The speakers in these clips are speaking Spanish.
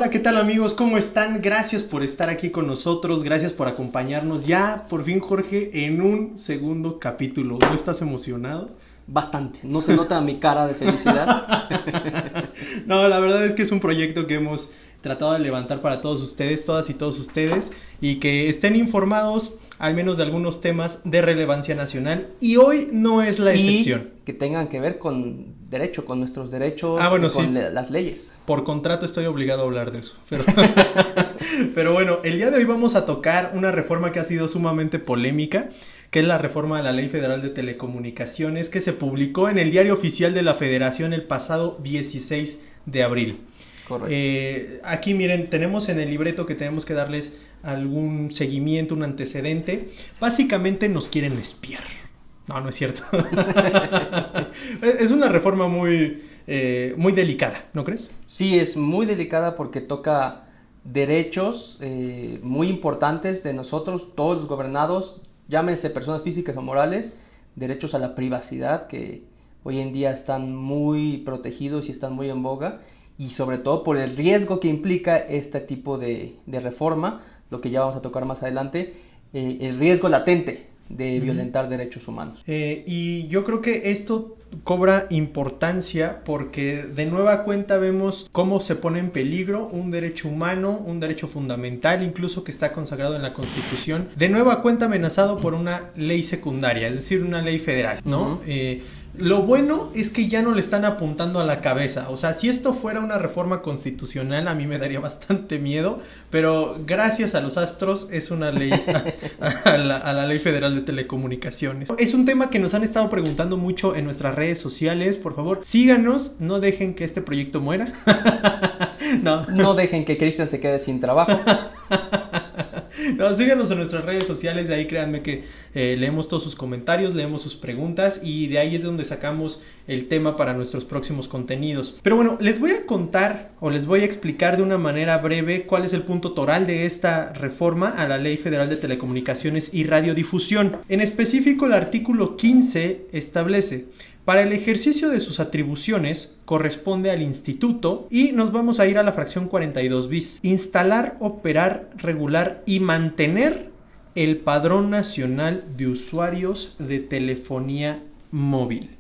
Hola, ¿qué tal amigos? ¿Cómo están? Gracias por estar aquí con nosotros, gracias por acompañarnos ya, por fin Jorge, en un segundo capítulo. ¿No estás emocionado? Bastante, no se nota mi cara de felicidad. No, la verdad es que es un proyecto que hemos tratado de levantar para todos ustedes, todas y todos ustedes, y que estén informados al menos de algunos temas de relevancia nacional, y hoy no es la excepción. Y que tengan que ver con derecho, con nuestros derechos, Bueno, con sí. las leyes. Por contrato estoy obligado a hablar de eso, pero bueno, el día de hoy vamos a tocar una reforma que ha sido sumamente polémica, que es la reforma a la Ley Federal de Telecomunicaciones, que se publicó en el Diario Oficial de la Federación el pasado 16 de abril. Correcto. Aquí miren, tenemos en el libreto que tenemos que darles algún seguimiento, un antecedente. Básicamente nos quieren espiar. No, no es cierto. Es una reforma muy delicada, ¿no crees? Sí, es muy delicada porque toca derechos muy importantes de nosotros, todos los gobernados, llámense personas físicas o morales, derechos a la privacidad que hoy en día están muy protegidos y están muy en boga, y sobre todo por el riesgo que implica este tipo de reforma, lo que ya vamos a tocar más adelante, el riesgo latente de violentar derechos humanos. Y yo creo que esto cobra importancia porque de nueva cuenta vemos cómo se pone en peligro un derecho humano, un derecho fundamental, incluso que está consagrado en la Constitución, de nueva cuenta amenazado por una ley secundaria, es decir, una ley federal, ¿no? Lo bueno es que ya no le están apuntando a la cabeza. O sea, si esto fuera una reforma constitucional, a mí me daría bastante miedo. Pero gracias a los astros es una ley a la Ley Federal de Telecomunicaciones. Es un tema que nos han estado preguntando mucho en nuestras redes sociales. Por favor, síganos, no dejen que este proyecto muera. No dejen que Cristian se quede sin trabajo. No, síganos en nuestras redes sociales, de ahí créanme que leemos todos sus comentarios, leemos sus preguntas y de ahí es donde sacamos el tema para nuestros próximos contenidos. Pero bueno, les voy a contar o les voy a explicar de una manera breve cuál es el punto toral de esta reforma a la Ley Federal de Telecomunicaciones y Radiodifusión. En específico, el artículo 15 establece: para el ejercicio de sus atribuciones corresponde al instituto, y nos vamos a ir a la fracción 42 bis, instalar, operar, regular y mantener el Padrón Nacional de Usuarios de Telefonía Móvil.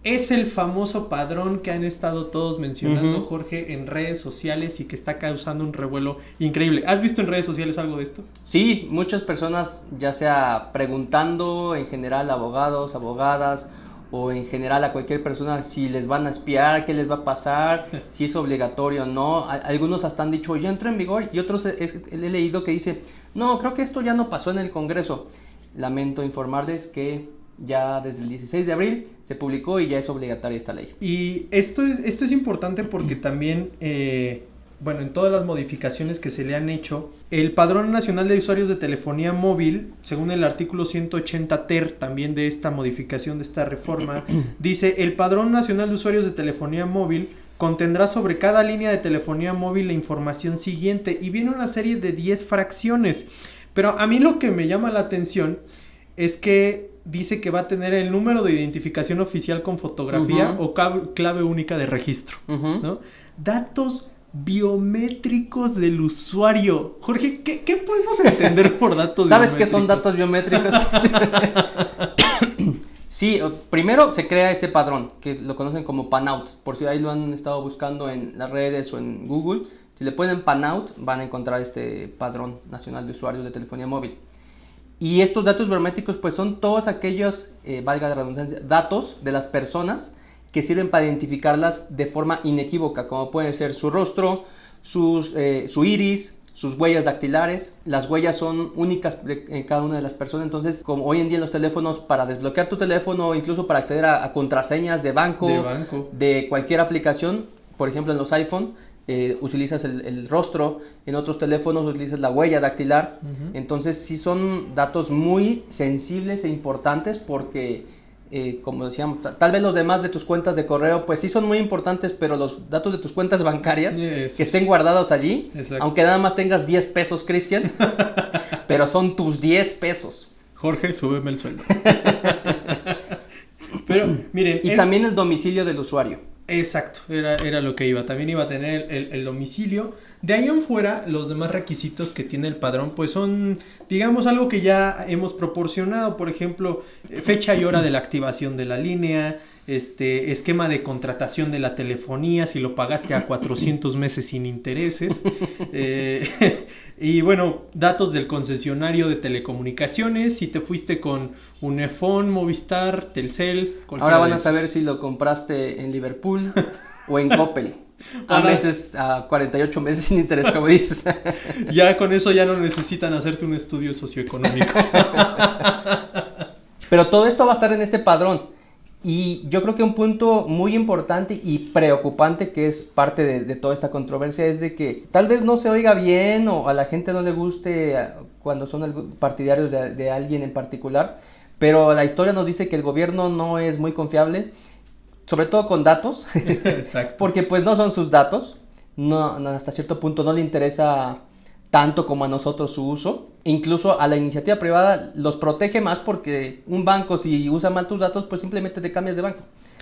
Es el famoso padrón que han estado todos mencionando, Jorge, en redes sociales y que está causando un revuelo increíble. ¿Has visto en redes sociales algo de esto? Sí, muchas personas, ya sea preguntando en general a abogados, abogadas, o en general a cualquier persona si les van a espiar, qué les va a pasar, si es obligatorio o no. Algunos hasta han dicho, ya entró en vigor, y otros he leído que dice, no, creo que esto ya no pasó en el Congreso. Lamento informarles que ya desde el 16 de abril se publicó y ya es obligatoria esta ley. Y esto es importante porque también, en todas las modificaciones que se le han hecho, el Padrón Nacional de Usuarios de Telefonía Móvil, según el artículo 180 ter también de esta modificación, de esta reforma, dice: el Padrón Nacional de Usuarios de Telefonía Móvil contendrá sobre cada línea de telefonía móvil la información siguiente, y viene una serie de 10 fracciones. Pero a mí lo que me llama la atención es que dice que va a tener el número de identificación oficial con fotografía o clave única de registro, ¿no? Datos biométricos del usuario. Jorge, ¿qué podemos entender por datos ¿Sabes biométricos? qué son datos biométricos? Sí, primero se crea este padrón, que lo conocen como PANOUT, por si ahí lo han estado buscando en las redes o en Google. Si le ponen PANOUT, van a encontrar este Padrón Nacional de Usuarios de Telefonía Móvil. Y estos datos biométricos pues son todos aquellos, valga la redundancia, datos de las personas que sirven para identificarlas de forma inequívoca, como pueden ser su rostro, su iris, sus huellas dactilares. Las huellas son únicas en cada una de las personas, entonces como hoy en día en los teléfonos, para desbloquear tu teléfono o incluso para acceder a contraseñas de banco, de cualquier aplicación, por ejemplo en los iPhone, utilizas el rostro, en otros teléfonos utilizas la huella dactilar. Entonces sí son datos muy sensibles e importantes porque como decíamos, tal vez los demás de tus cuentas de correo pues sí son muy importantes, pero los datos de tus cuentas bancarias que estén guardados allí, aunque nada más tengas 10 pesos, Cristian, pero son tus 10 pesos. Jorge, súbeme el sueldo. Pero miren, y también el domicilio del usuario. Exacto, era lo que iba. También iba a tener el domicilio. De ahí en fuera, los demás requisitos que tiene el padrón, pues son, digamos, algo que ya hemos proporcionado. Por ejemplo, fecha y hora de la activación de la línea, esquema de contratación de la telefonía, si lo pagaste a 400 meses sin intereses. Y bueno, datos del concesionario de telecomunicaciones, si te fuiste con Unifón, Movistar, Telcel. Ahora van a saber si lo compraste en Liverpool o en Coppel. A 48 meses sin interés, como dices. Ya con eso ya no necesitan hacerte un estudio socioeconómico. Pero todo esto va a estar en este padrón. Y yo creo que un punto muy importante y preocupante que es parte de toda esta controversia es de que tal vez no se oiga bien o a la gente no le guste cuando son partidarios de alguien en particular, pero la historia nos dice que el gobierno no es muy confiable, sobre todo con datos. Exacto. Porque pues no son sus datos, no, hasta cierto punto no le interesa tanto como a nosotros su uso. Incluso a la iniciativa privada los protege más porque un banco, si usa mal tus datos, pues simplemente te cambias de banco.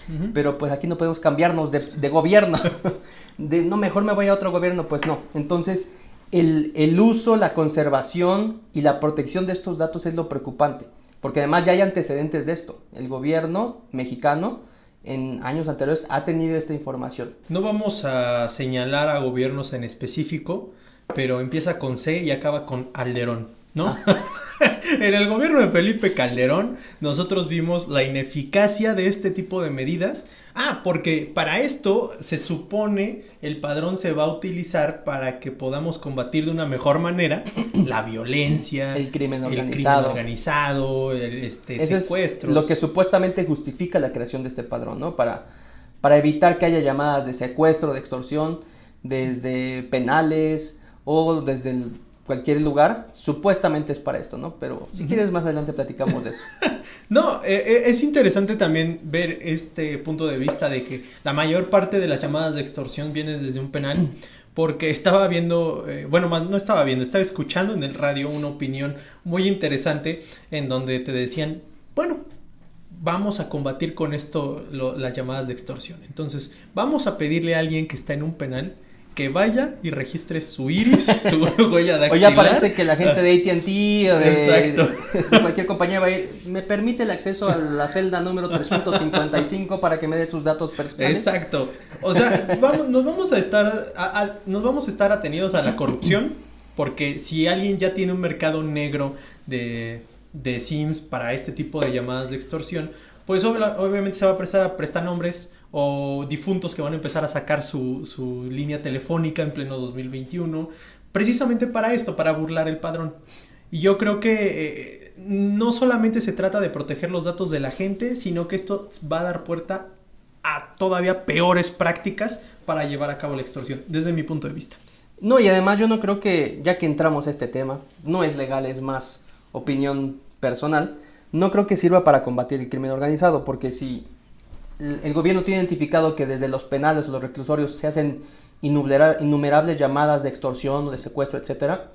Uh-huh. Pero pues aquí no podemos cambiarnos de gobierno. No, mejor me voy a otro gobierno, pues no. Entonces el uso, la conservación y la protección de estos datos es lo preocupante, porque además ya hay antecedentes de esto. El gobierno mexicano en años anteriores ha tenido esta información. No vamos a señalar a gobiernos en específico, pero empieza con C y acaba con Calderón, ¿no? En el gobierno de Felipe Calderón nosotros vimos la ineficacia de este tipo de medidas. Porque para esto se supone el padrón se va a utilizar para que podamos combatir de una mejor manera la violencia, el crimen organizado, secuestros. Es lo que supuestamente justifica la creación de este padrón, ¿no? Para evitar que haya llamadas de secuestro, de extorsión, desde penales o desde cualquier lugar, supuestamente es para esto, ¿no? Pero si quieres más adelante platicamos de eso. No, es interesante también ver este punto de vista de que la mayor parte de las llamadas de extorsión vienen desde un penal, porque estaba viendo, estaba escuchando en el radio una opinión muy interesante en donde te decían, bueno, vamos a combatir con esto las llamadas de extorsión. Entonces, vamos a pedirle a alguien que está en un penal que vaya y registre su iris, su huella dactilar. O ya parece que la gente de AT&T o de cualquier compañía va a ir, me permite el acceso a la celda número 355 para que me dé sus datos personales. Exacto. O sea, nos vamos a estar atenidos a la corrupción, porque si alguien ya tiene un mercado negro de SIMs para este tipo de llamadas de extorsión, pues obviamente se va a prestar nombres o difuntos que van a empezar a sacar su línea telefónica en pleno 2021, precisamente para esto, para burlar el padrón. Y yo creo que no solamente se trata de proteger los datos de la gente, sino que esto va a dar puerta a todavía peores prácticas para llevar a cabo la extorsión, desde mi punto de vista. No, y además yo no creo que, ya que entramos a este tema, no es legal, es más opinión personal, no creo que sirva para combatir el crimen organizado, porque si el gobierno tiene identificado que desde los penales o los reclusorios se hacen innumerables llamadas de extorsión o de secuestro, etcétera,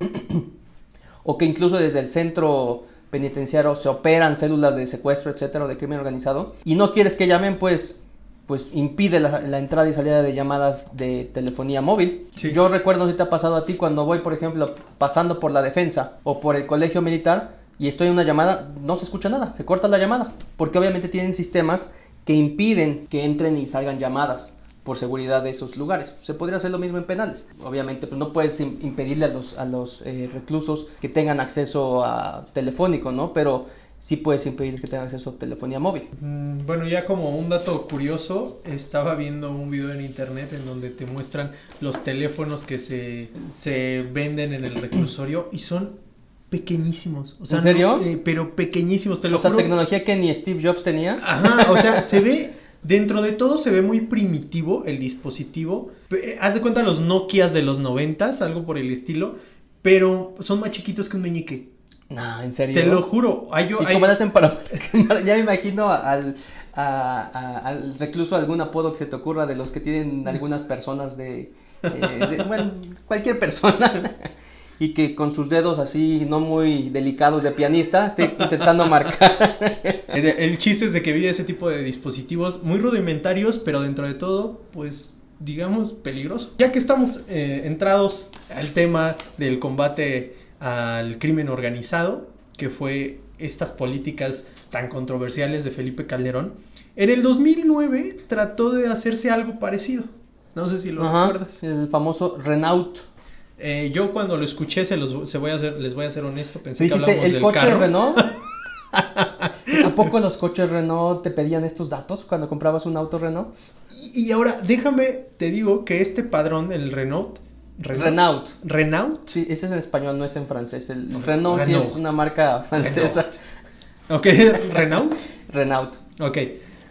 o que incluso desde el centro penitenciario se operan células de secuestro, etcétera, o de crimen organizado, y no quieres que llamen, pues impide la entrada y salida de llamadas de telefonía móvil. Sí. Yo recuerdo, no sé si te ha pasado a ti, cuando voy, por ejemplo, pasando por la defensa o por el colegio militar y estoy en una llamada, no se escucha nada, se corta la llamada, porque obviamente tienen sistemas que impiden que entren y salgan llamadas por seguridad de esos lugares. Se podría hacer lo mismo en penales. Obviamente, pues no puedes impedirle a los reclusos que tengan acceso a telefónico, ¿no? Pero sí puedes impedir que tengan acceso a telefonía móvil. Bueno, ya como un dato curioso, estaba viendo un video en internet en donde te muestran los teléfonos que se venden en el reclusorio y son pequeñísimos. O sea, ¿en serio? No, pero pequeñísimos, te lo juro. O sea, juro. tecnología que ni Steve Jobs tenía. Ajá, o sea, se ve, dentro de todo se ve muy primitivo el dispositivo. Haz de cuenta los Nokias de los 90s, algo por el estilo, pero son más chiquitos que un meñique. No, ¿en serio? Te lo juro. ¿Cómo le hacen para...? Ya me imagino al recluso algún apodo que se te ocurra de los que tienen algunas personas bueno, cualquier persona. y que con sus dedos así no muy delicados de pianista esté intentando marcar. El chiste es de que vi ese tipo de dispositivos muy rudimentarios, pero dentro de todo, pues, digamos, peligroso. Ya que estamos entrados al tema del combate al crimen organizado, que fue estas políticas tan controversiales de Felipe Calderón, en el 2009 trató de hacerse algo parecido. No sé si lo recuerdas. El famoso Renault. Yo cuando lo escuché, les voy a ser honesto, pensé ¿Me que dijiste hablábamos el del coche carro. Renault? ¿A poco los coches Renault te pedían estos datos cuando comprabas un auto Renault? Y ahora, déjame, te digo que este padrón, el Renault. ¿Renault? Sí, ese es en español, no es en francés. El Renault sí es una marca francesa. Ok, ¿Renault? Renault. Ok.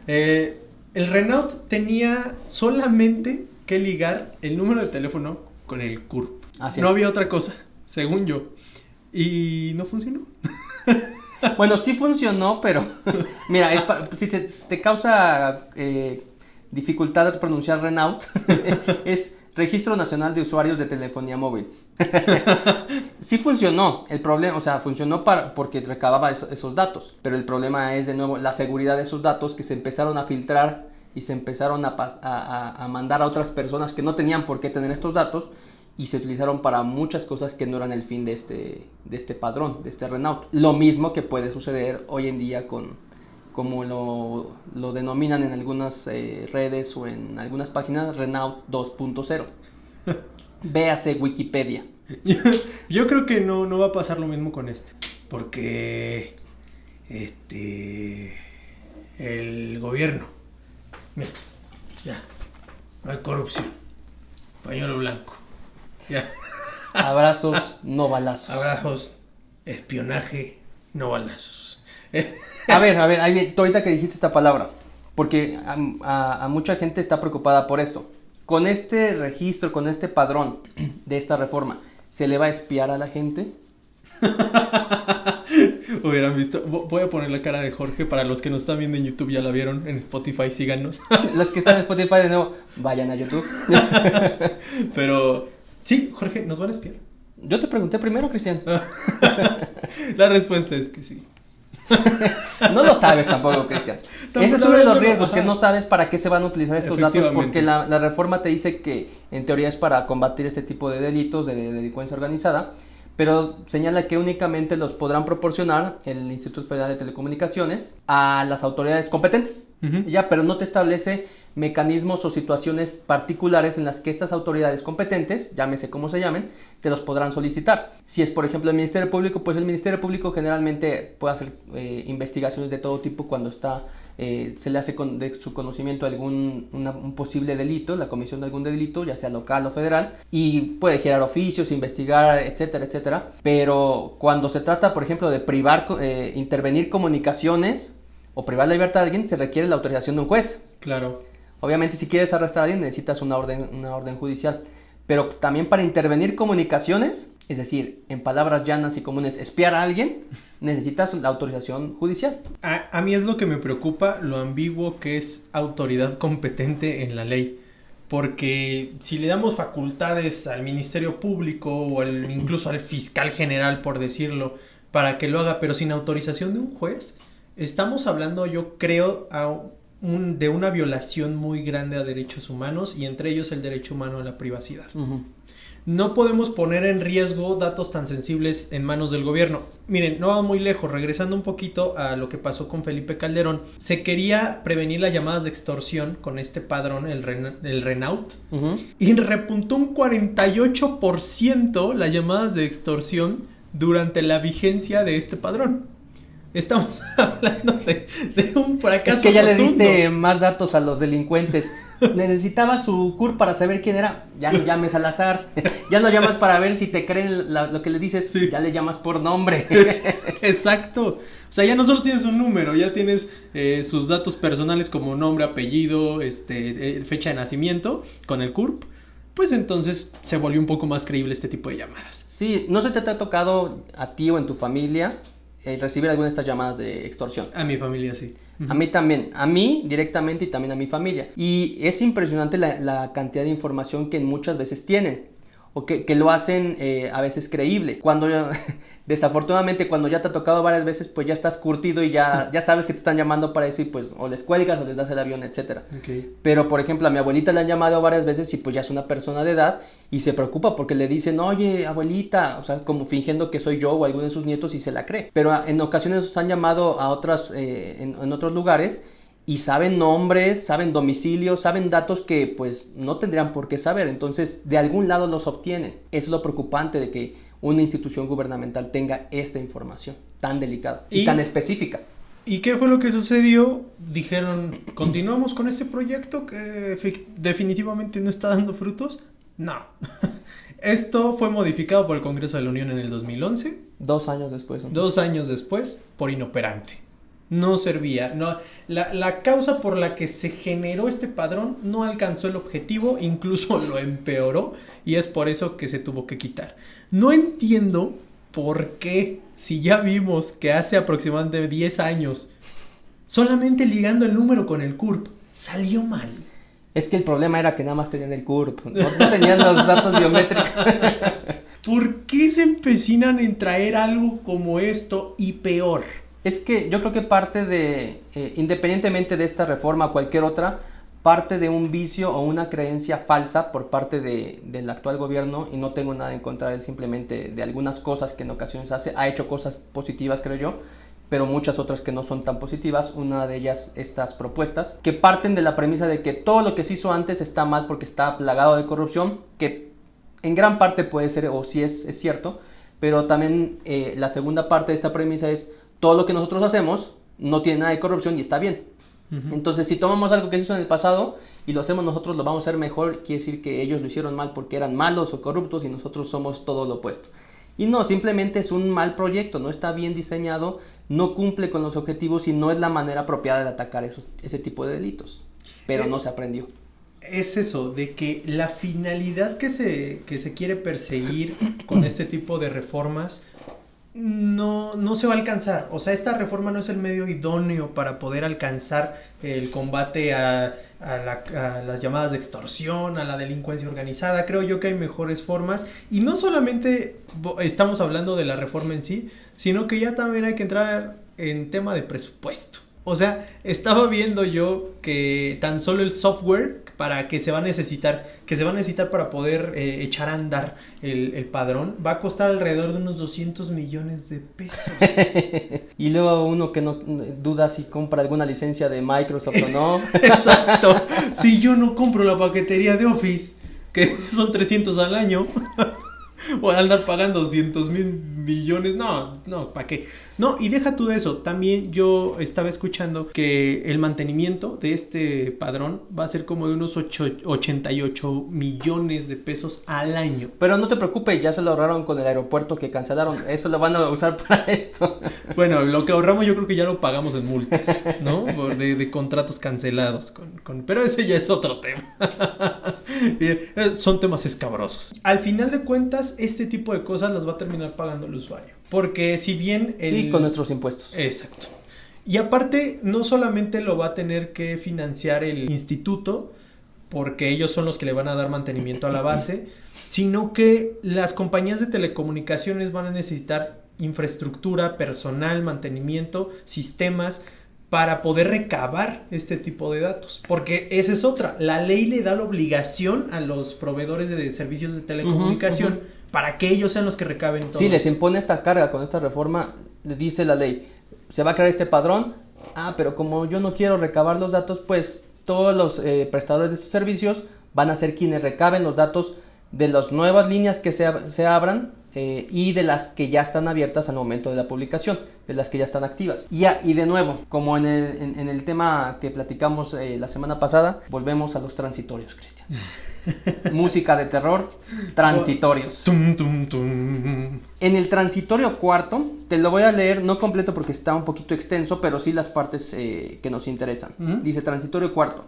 El Renault tenía solamente que ligar el número de teléfono con el CURP. No había otra cosa, según yo. Y no funcionó. Bueno, sí funcionó, pero mira, si te causa dificultad de pronunciar Renault, es Registro Nacional de Usuarios de Telefonía Móvil. Sí funcionó, el problema, o sea, funcionó porque recababa esos datos, pero el problema es de nuevo la seguridad de esos datos que se empezaron a filtrar y se empezaron a mandar a otras personas que no tenían por qué tener estos datos y se utilizaron para muchas cosas que no eran el fin de este padrón, de este Renault. Lo mismo que puede suceder hoy en día como lo denominan en algunas redes o en algunas páginas, Renault 2.0. Véase Wikipedia. Yo creo que no va a pasar lo mismo con este. Porque el gobierno, mira, ya, no hay corrupción, pañuelo blanco, ya. Abrazos, no balazos. Abrazos, espionaje, no balazos. A ver, ahorita que dijiste esta palabra, porque a mucha gente está preocupada por esto. Con este registro, con este padrón de esta reforma, ¿se le va a espiar a la gente? Hubieran visto. Voy a poner la cara de Jorge. Para los que nos están viendo en YouTube, ya la vieron. En Spotify, síganos. Los que están en Spotify, de nuevo, vayan a YouTube. Pero sí, Jorge, ¿nos van a espiar? Yo te pregunté primero, Cristian. La respuesta es que sí. No lo sabes tampoco, Cristian. Ese es uno de los riesgos, que no sabes para qué se van a utilizar estos datos, porque la reforma te dice que en teoría es para combatir este tipo de delitos, de delincuencia organizada, pero señala que únicamente los podrán proporcionar el Instituto Federal de Telecomunicaciones a las autoridades competentes, ya, pero no te establece mecanismos o situaciones particulares en las que estas autoridades competentes, llámese como se llamen, te los podrán solicitar. Si es, por ejemplo, el Ministerio Público, pues el Ministerio Público generalmente puede hacer investigaciones de todo tipo cuando se le hace de su conocimiento un posible delito, la comisión de algún delito, ya sea local o federal, y puede girar oficios, investigar, etcétera, etcétera. Pero cuando se trata, por ejemplo, de intervenir comunicaciones o privar la libertad de alguien, se requiere la autorización de un juez. Claro. Obviamente, si quieres arrestar a alguien, necesitas una orden judicial. Pero también para intervenir comunicaciones, es decir, en palabras llanas y comunes, espiar a alguien, necesitas la autorización judicial. A mí es lo que me preocupa, lo ambiguo que es autoridad competente en la ley. Porque si le damos facultades al Ministerio Público o incluso al fiscal general, por decirlo, para que lo haga, pero sin autorización de un juez, estamos hablando, yo creo, de una violación muy grande a derechos humanos, y entre ellos el derecho humano a la privacidad. No podemos poner en riesgo datos tan sensibles en manos del gobierno. Miren, no vamos muy lejos, regresando un poquito a lo que pasó con Felipe Calderón. Se quería prevenir las llamadas de extorsión con este padrón, el Renault, y repuntó un 48% las llamadas de extorsión durante la vigencia de este padrón. Estamos hablando de un fracaso. Es que ya rotundo. le diste más datos a los delincuentes. Necesitaba su CURP para saber quién era. Ya no llames al azar. Ya no llamas para ver si te creen lo que le dices. Sí. Ya le llamas por nombre. Exacto. O sea, ya no solo tienes un número, ya tienes sus datos personales como nombre, apellido, fecha de nacimiento con el CURP. Pues entonces se volvió un poco más creíble este tipo de llamadas. Sí, ¿no se te ha tocado a ti o en tu familia recibir alguna de estas llamadas de extorsión? A mi familia sí. A mí también, a mí directamente y también a mi familia. Y es impresionante la cantidad de información que muchas veces tienen. o que lo hacen a veces creíble. Cuando desafortunadamente cuando ya te ha tocado varias veces, pues ya estás curtido y ya sabes que te están llamando para decir, pues o les cuelgas o les das el avión, etcétera. Okay. Pero por ejemplo a mi abuelita le han llamado varias veces y pues ya es una persona de edad y se preocupa porque le dicen, oye abuelita, o sea, como fingiendo que soy yo o alguno de sus nietos y se la cree. Pero en ocasiones nos han llamado a otras, en otros lugares, y saben nombres, saben domicilios, saben datos que pues no tendrían por qué saber, entonces de algún lado los obtienen. Es lo preocupante de que una institución gubernamental tenga esta información tan delicada y tan específica. ¿Y qué fue lo que sucedió? Dijeron, ¿continuamos con este proyecto que definitivamente no está dando frutos? No. Esto fue modificado por el Congreso de la Unión en el 2011. 2 años después. ¿No? 2 años después, por inoperante. No servía. No, la causa por la que se generó este padrón no alcanzó el objetivo, incluso lo empeoró, y es por eso que se tuvo que quitar. No entiendo por qué, si ya vimos que hace aproximadamente 10 años, solamente ligando el número con el CURP, salió mal. Es que el problema era que nada más tenían el CURP, no tenían los datos biométricos. ¿Por qué se empecinan en traer algo como esto y peor? Es que yo creo que parte de, independientemente de esta reforma o cualquier otra, parte de un vicio o una creencia falsa por parte del actual gobierno, y no tengo nada en contra de él, simplemente de algunas cosas que en ocasiones hace, ha hecho cosas positivas creo yo, pero muchas otras que no son tan positivas. Una de ellas estas propuestas, que parten de la premisa de que todo lo que se hizo antes está mal porque está plagado de corrupción, que en gran parte puede ser o sí es cierto, pero también la segunda parte de esta premisa es todo lo que nosotros hacemos no tiene nada de corrupción y está bien. Uh-huh. Entonces, si tomamos algo que se hizo en el pasado y lo hacemos nosotros, lo vamos a hacer mejor, quiere decir que ellos lo hicieron mal porque eran malos o corruptos y nosotros somos todo lo opuesto. Y no, simplemente es un mal proyecto, no está bien diseñado, no cumple con los objetivos y no es la manera apropiada de atacar ese tipo de delitos. Pero no se aprendió. Es eso, de que la finalidad que se quiere perseguir con este tipo de reformas no se va a alcanzar. O sea, esta reforma no es el medio idóneo para poder alcanzar el combate a las llamadas de extorsión, a la delincuencia organizada. Creo yo que hay mejores formas, y no solamente estamos hablando de la reforma en sí, sino que ya también hay que entrar en tema de presupuesto. O sea, estaba viendo yo que tan solo el software que se va a necesitar para poder echar a andar el padrón, va a costar alrededor de unos 200 millones de pesos. Y luego uno que no duda si compra alguna licencia de Microsoft o no. Exacto. Si yo no compro la paquetería de Office, que son 300 al año, voy a andar pagando 200 mil millones. No, ¿para qué? No, y deja tú de eso. También yo estaba escuchando que el mantenimiento de este padrón va a ser como de unos 88 millones de pesos al año. Pero no te preocupes, ya se lo ahorraron con el aeropuerto que cancelaron. Eso lo van a usar para esto. Bueno, lo que ahorramos yo creo que ya lo pagamos en multas, ¿no? De contratos cancelados. Pero ese ya es otro tema. Son temas escabrosos. Al final de cuentas, este tipo de cosas las va a terminar pagando el usuario. Porque si bien... Sí, con nuestros impuestos. Exacto. Y aparte, no solamente lo va a tener que financiar el instituto, porque ellos son los que le van a dar mantenimiento a la base, sino que las compañías de telecomunicaciones van a necesitar infraestructura, personal, mantenimiento, sistemas, para poder recabar este tipo de datos. Porque esa es otra. La ley le da la obligación a los proveedores de servicios de telecomunicación para que ellos sean los que recaben todo. Sí, les impone esta carga con esta reforma. Le dice la ley, se va a crear este padrón. Pero como yo no quiero recabar los datos, pues todos los prestadores de estos servicios van a ser quienes recaben los datos de las nuevas líneas que se abran y de las que ya están abiertas al momento de la publicación, de las que ya están activas. Y de nuevo, como en el tema que platicamos la semana pasada, volvemos a los transitorios, Cristian. Música de terror, transitorios. Tum, tum, tum. En el transitorio cuarto, te lo voy a leer, no completo porque está un poquito extenso, pero sí las partes que nos interesan. Dice transitorio cuarto.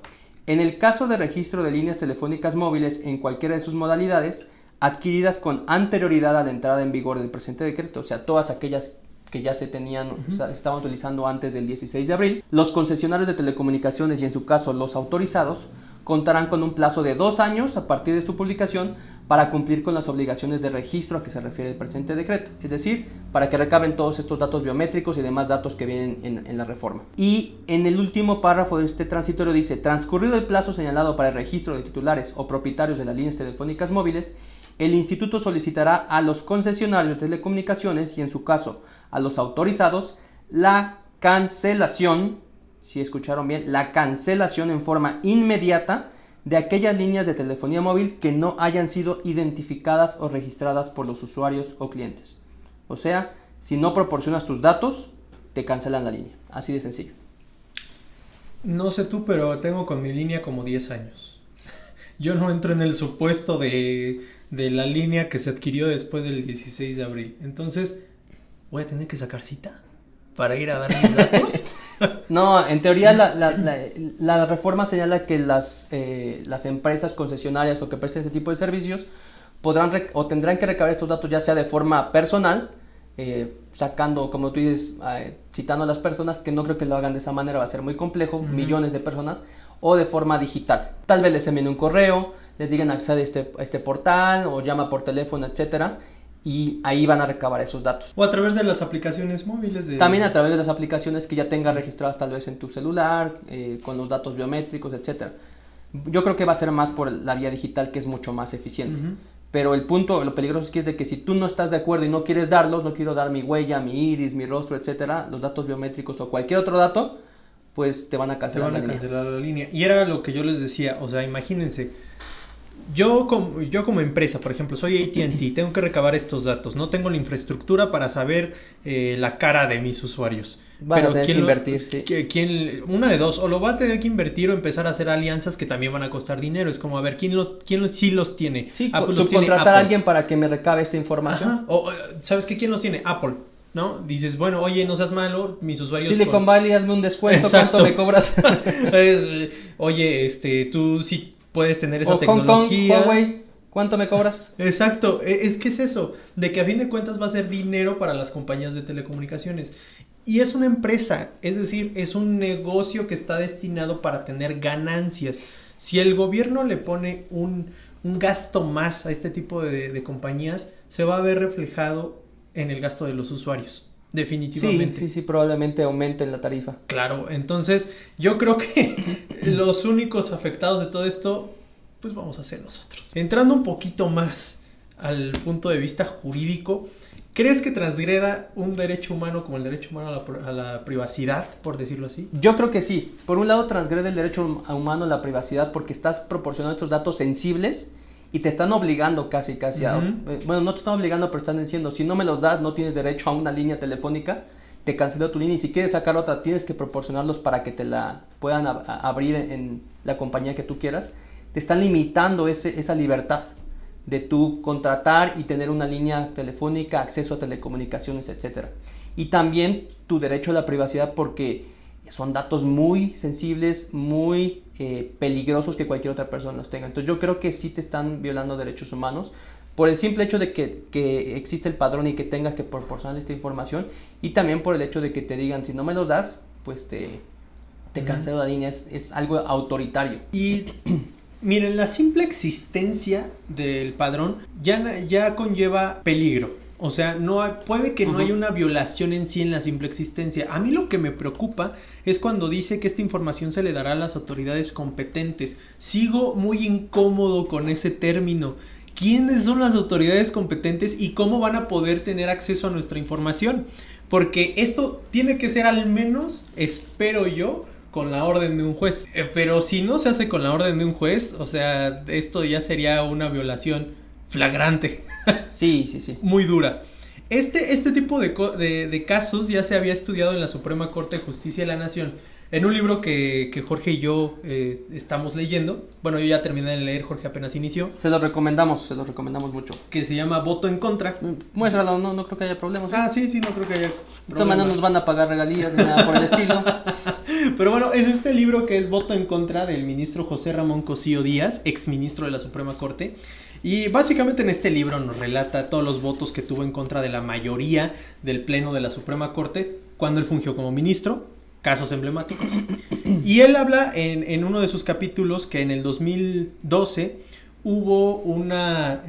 En el caso de registro de líneas telefónicas móviles en cualquiera de sus modalidades, adquiridas con anterioridad a la entrada en vigor del presente decreto, o sea, todas aquellas que ya se tenían, estaban utilizando antes del 16 de abril, los concesionarios de telecomunicaciones y en su caso los autorizados, contarán con un plazo de 2 años a partir de su publicación para cumplir con las obligaciones de registro a que se refiere el presente decreto, es decir, para que recaben todos estos datos biométricos y demás datos que vienen en la reforma. Y en el último párrafo de este transitorio dice: transcurrido el plazo señalado para el registro de titulares o propietarios de las líneas telefónicas móviles, el instituto solicitará a los concesionarios de telecomunicaciones y, en su caso, a los autorizados, la cancelación, si escucharon bien, la cancelación en forma inmediata de aquellas líneas de telefonía móvil que no hayan sido identificadas o registradas por los usuarios o clientes. O sea, si no proporcionas tus datos, te cancelan la línea. Así de sencillo. No sé tú, pero tengo con mi línea como 10 años. Yo no entro en el supuesto de la línea que se adquirió después del 16 de abril. Entonces, ¿voy a tener que sacar cita para ir a dar mis datos? No, en teoría la reforma señala que las empresas concesionarias o que presten este tipo de servicios podrán o tendrán que recabar estos datos, ya sea de forma personal, sacando, como tú dices, citando a las personas, que no creo que lo hagan de esa manera, va a ser muy complejo, millones de personas, o de forma digital. Tal vez les envíen un correo, les digan accede a este portal o llama por teléfono, etcétera, y ahí van a recabar esos datos. O a través de las aplicaciones móviles. También a través de las aplicaciones que ya tengas registradas tal vez en tu celular, con los datos biométricos, etcétera. Yo creo que va a ser más por la vía digital, que es mucho más eficiente. Pero el punto, lo peligroso es que si tú no estás de acuerdo y no quieres darlos, no quiero dar mi huella, mi iris, mi rostro, etcétera, los datos biométricos o cualquier otro dato, pues te van a cancelar la línea. Y era lo que yo les decía, o sea, imagínense, yo como empresa, por ejemplo, soy AT&T, tengo que recabar estos datos, no tengo la infraestructura para saber la cara de mis usuarios. Van a tener que invertir, sí. Una de dos, o lo va a tener que invertir o empezar a hacer alianzas que también van a costar dinero. Es como, a ver, ¿quién sí los tiene? Sí, subcontratar a alguien para que me recabe esta información. Ajá. O, ¿sabes qué? ¿Quién los tiene? Apple, ¿no? Dices, bueno, oye, no seas malo, mis usuarios... Silicon Valley, hazme un descuento, exacto. ¿Cuánto me cobras? Oye, tú sí puedes tener esa o tecnología. Hong Kong, Huawei, ¿cuánto me cobras? Exacto, es que es eso, de que a fin de cuentas va a ser dinero para las compañías de telecomunicaciones. Y es una empresa, es decir, es un negocio que está destinado para tener ganancias. Si el gobierno le pone un gasto más a este tipo de compañías, se va a ver reflejado en el gasto de los usuarios, definitivamente. Sí, probablemente aumenten la tarifa. Claro, entonces yo creo que los únicos afectados de todo esto, pues vamos a ser nosotros. Entrando un poquito más al punto de vista jurídico, ¿crees que transgreda un derecho humano como el derecho humano a la privacidad, por decirlo así? Yo creo que sí. Por un lado, transgrede el derecho humano a la privacidad porque estás proporcionando estos datos sensibles y te están obligando casi a... Bueno, no te están obligando, pero están diciendo, si no me los das, no tienes derecho a una línea telefónica, te cancelo tu línea, y si quieres sacar otra, tienes que proporcionarlos para que te la puedan abrir en la compañía que tú quieras. Te están limitando esa libertad de tú contratar y tener una línea telefónica, acceso a telecomunicaciones, etcétera. Y también tu derecho a la privacidad, porque son datos muy sensibles, muy peligrosos que cualquier otra persona los tenga. Entonces yo creo que sí te están violando derechos humanos por el simple hecho de que existe el padrón y que tengas que proporcionar esta información, y también por el hecho de que te digan, si no me los das, pues te cancelo la línea. Es algo autoritario. Y miren, la simple existencia del padrón ya conlleva peligro. O sea, puede que no haya una violación en sí en la simple existencia. A mí lo que me preocupa es cuando dice que esta información se le dará a las autoridades competentes. Sigo muy incómodo con ese término. ¿Quiénes son las autoridades competentes y cómo van a poder tener acceso a nuestra información? Porque esto tiene que ser, al menos, espero yo, con la orden de un juez. Pero si no se hace con la orden de un juez, o sea, esto ya sería una violación flagrante. Sí. Muy dura. Este tipo de casos ya se había estudiado en la Suprema Corte de Justicia de la Nación, en un libro que Jorge y yo estamos leyendo. Bueno, yo ya terminé de leer, Jorge apenas inició. Se lo recomendamos mucho. Que se llama Voto en Contra. Muéstralo, no creo que haya problemas. Sí, no creo que haya problemas. No nos van a pagar regalías ni nada por el estilo. Pero bueno, es este libro que es Voto en Contra, del ministro José Ramón Cosío Díaz, ex ministro de la Suprema Corte. Y básicamente en este libro nos relata todos los votos que tuvo en contra de la mayoría del pleno de la Suprema Corte cuando él fungió como ministro. casos emblemáticos. Y él habla en uno de sus capítulos que en el 2012 hubo una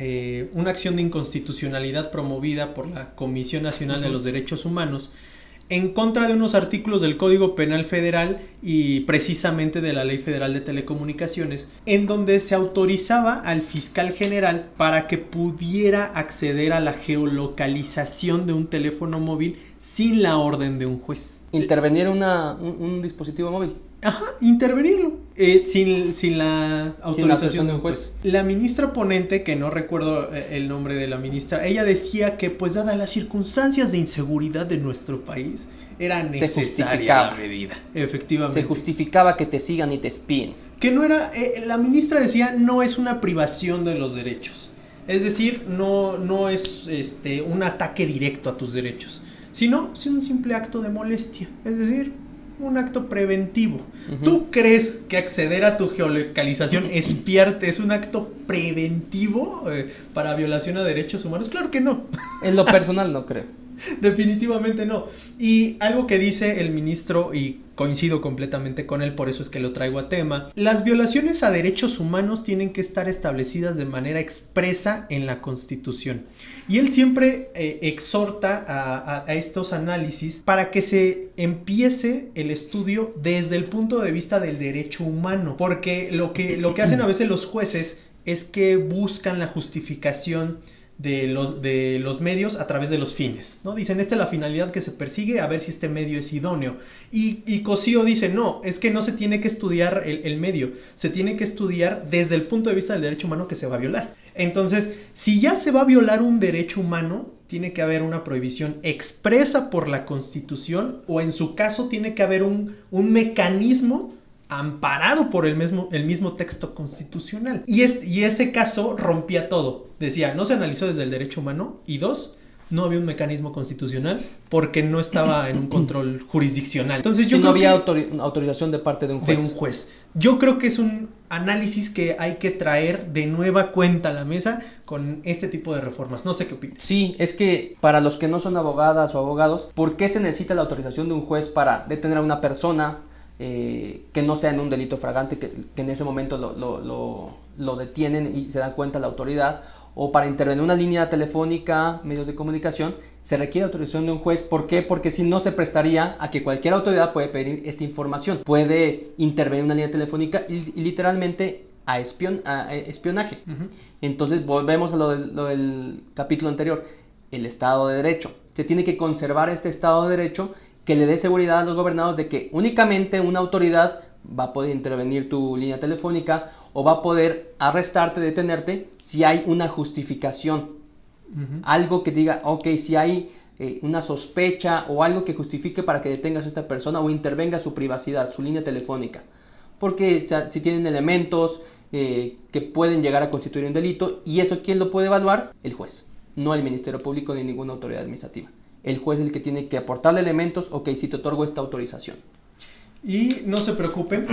acción de inconstitucionalidad promovida por la Comisión Nacional de los Derechos Humanos en contra de unos artículos del Código Penal Federal y precisamente de la Ley Federal de Telecomunicaciones, en donde se autorizaba al fiscal general para que pudiera acceder a la geolocalización de un teléfono móvil sin la orden de un juez. Intervenir un dispositivo móvil. Ajá, intervenirlo sin la autorización de un juez. La ministra ponente, que no recuerdo el nombre de la ministra, ella decía que pues dadas las circunstancias de inseguridad de nuestro país, era necesaria la medida. Efectivamente. Se justificaba que te sigan y te espíen. Que no era, la ministra decía, no es una privación de los derechos. Es decir, no es un ataque directo a tus derechos, sino es un simple acto de molestia. Es decir, un acto preventivo. Uh-huh. ¿Tú crees que acceder a tu geolocalización, espiarte, es un acto preventivo para violación a derechos humanos? Claro que no. En lo personal no creo. Definitivamente no. Y algo que dice el ministro, y coincido completamente con él, por eso es que lo traigo a tema: las violaciones a derechos humanos tienen que estar establecidas de manera expresa en la Constitución. Y él siempre exhorta a estos análisis para que se empiece el estudio desde el punto de vista del derecho humano, porque lo que hacen a veces los jueces es que buscan la justificación de los medios a través de los fines, ¿no? Dicen, esta es la finalidad que se persigue, a ver si este medio es idóneo. Y Cosío dice, no, es que no se tiene que estudiar el medio, se tiene que estudiar desde el punto de vista del derecho humano que se va a violar. Entonces, si ya se va a violar un derecho humano, tiene que haber una prohibición expresa por la Constitución, o en su caso tiene que haber un mecanismo amparado por el mismo texto constitucional. Y ese caso rompía todo. Decía, no se analizó desde el derecho humano, y 2, no había un mecanismo constitucional porque no estaba en un control jurisdiccional. Entonces yo no había autorización de parte de un juez. Yo creo que es un análisis que hay que traer de nueva cuenta a la mesa con este tipo de reformas. No sé qué opinas. Sí, es que para los que no son abogadas o abogados, ¿por qué se necesita la autorización de un juez para detener a una persona que no sea en un delito flagrante, que en ese momento lo detienen y se dan cuenta la autoridad, o para intervenir en una línea telefónica, medios de comunicación? Se requiere autorización de un juez. ¿Por qué? Porque si no, se prestaría a que cualquier autoridad puede pedir esta información, puede intervenir en una línea telefónica y literalmente a espionaje. Uh-huh. Entonces volvemos a lo del capítulo anterior, el Estado de Derecho. Se tiene que conservar este Estado de Derecho que le dé seguridad a los gobernados de que únicamente una autoridad va a poder intervenir tu línea telefónica o va a poder arrestarte, detenerte, si hay una justificación. Uh-huh. Algo que diga, ok, si hay una sospecha o algo que justifique para que detengas a esta persona o intervenga su privacidad, su línea telefónica. Porque si tienen elementos que pueden llegar a constituir un delito, y eso, ¿quién lo puede evaluar? El juez, no el Ministerio Público ni ninguna autoridad administrativa. El juez es el que tiene que aportarle elementos, ok, si te otorgo esta autorización. Y no se preocupen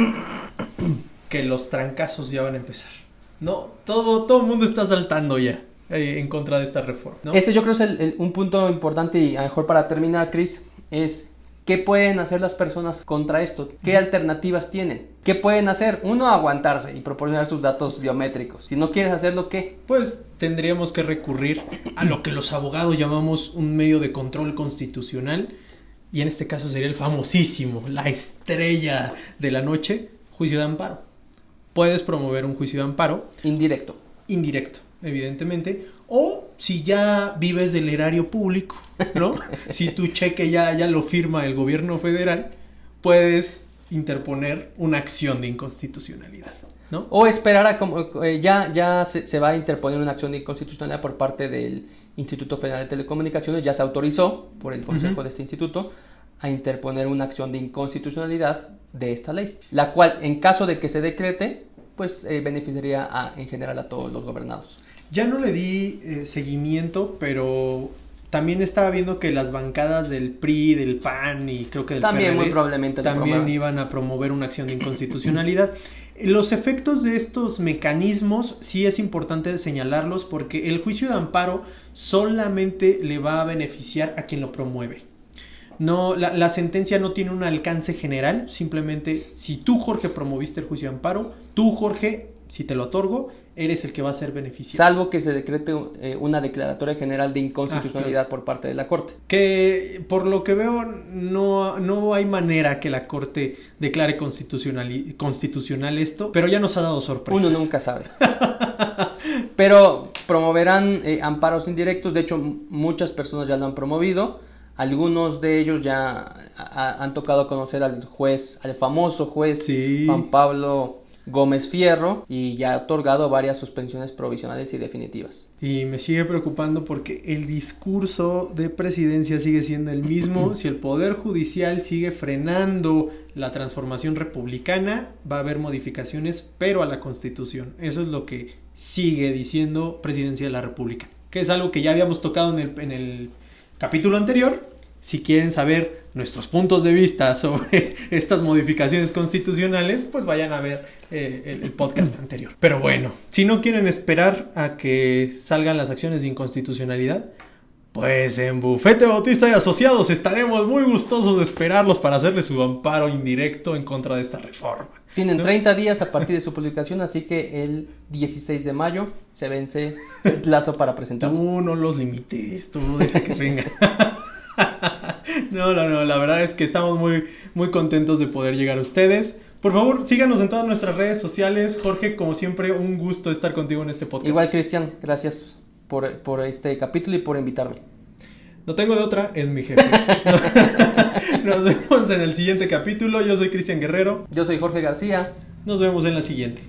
que los trancazos ya van a empezar. No, todo el mundo está saltando ya en contra de esta reforma, ¿no? Ese yo creo es un punto importante, y a lo mejor para terminar, Chris, es ¿qué pueden hacer las personas contra esto? ¿Qué alternativas tienen? ¿Qué pueden hacer? Uno, aguantarse y proporcionar sus datos biométricos. Si no quieres hacerlo, ¿qué? Pues tendríamos que recurrir a lo que los abogados llamamos un medio de control constitucional, y en este caso sería el famosísimo, la estrella de la noche, juicio de amparo. Puedes promover un juicio de amparo. Indirecto, evidentemente. O si ya vives del erario público, ¿no? Si tu cheque ya lo firma el gobierno federal, puedes interponer una acción de inconstitucionalidad, ¿no? O esperar a como ya se va a interponer una acción de inconstitucionalidad por parte del Instituto Federal de Telecomunicaciones. Ya se autorizó por el consejo de este instituto a interponer una acción de inconstitucionalidad de esta ley, la cual, en caso de que se decrete, pues beneficiaría en general a todos los gobernados. Ya no le di seguimiento, pero también estaba viendo que las bancadas del PRI, del PAN y creo que del también PRD muy probablemente también iban a promover una acción de inconstitucionalidad. Los efectos de estos mecanismos sí es importante señalarlos, porque el juicio de amparo solamente le va a beneficiar a quien lo promueve. No, la sentencia no tiene un alcance general, simplemente si tú, Jorge, promoviste el juicio de amparo, tú, Jorge, si te lo otorgo, eres el que va a ser beneficiado. Salvo que se decrete una declaratoria general de inconstitucionalidad por parte de la Corte. Que por lo que veo no hay manera que la Corte declare constitucional esto, pero ya nos ha dado sorpresas. Uno nunca sabe. Pero promoverán amparos indirectos, de hecho muchas personas ya lo han promovido. Algunos de ellos ya han tocado conocer al famoso juez Sí. Juan Pablo Gómez Fierro, y ya ha otorgado varias suspensiones provisionales y definitivas. Y me sigue preocupando porque el discurso de presidencia sigue siendo el mismo. Si el Poder Judicial sigue frenando la transformación republicana, va a haber modificaciones, pero a la Constitución. Eso es lo que sigue diciendo Presidencia de la República, que es algo que ya habíamos tocado en el capítulo anterior. Si quieren saber nuestros puntos de vista sobre estas modificaciones constitucionales, pues vayan a ver el podcast anterior. Pero bueno, si no quieren esperar a que salgan las acciones de inconstitucionalidad, pues en Bufete Bautista y Asociados estaremos muy gustosos de esperarlos para hacerles su amparo indirecto en contra de esta reforma. Tienen 30 días a partir de su publicación, así que el 16 de mayo se vence el plazo para presentarse. Tú no los limites, tú deja que vengan. No, la verdad es que estamos muy contentos de poder llegar a ustedes. Por favor, síganos en todas nuestras redes sociales. Jorge, como siempre, un gusto estar contigo en este podcast. Igual, Cristian, gracias por este capítulo y por invitarme. No tengo de otra, es mi jefe. Nos vemos en el siguiente capítulo. Yo soy Cristian Guerrero. Yo soy Jorge García. Nos vemos en la siguiente.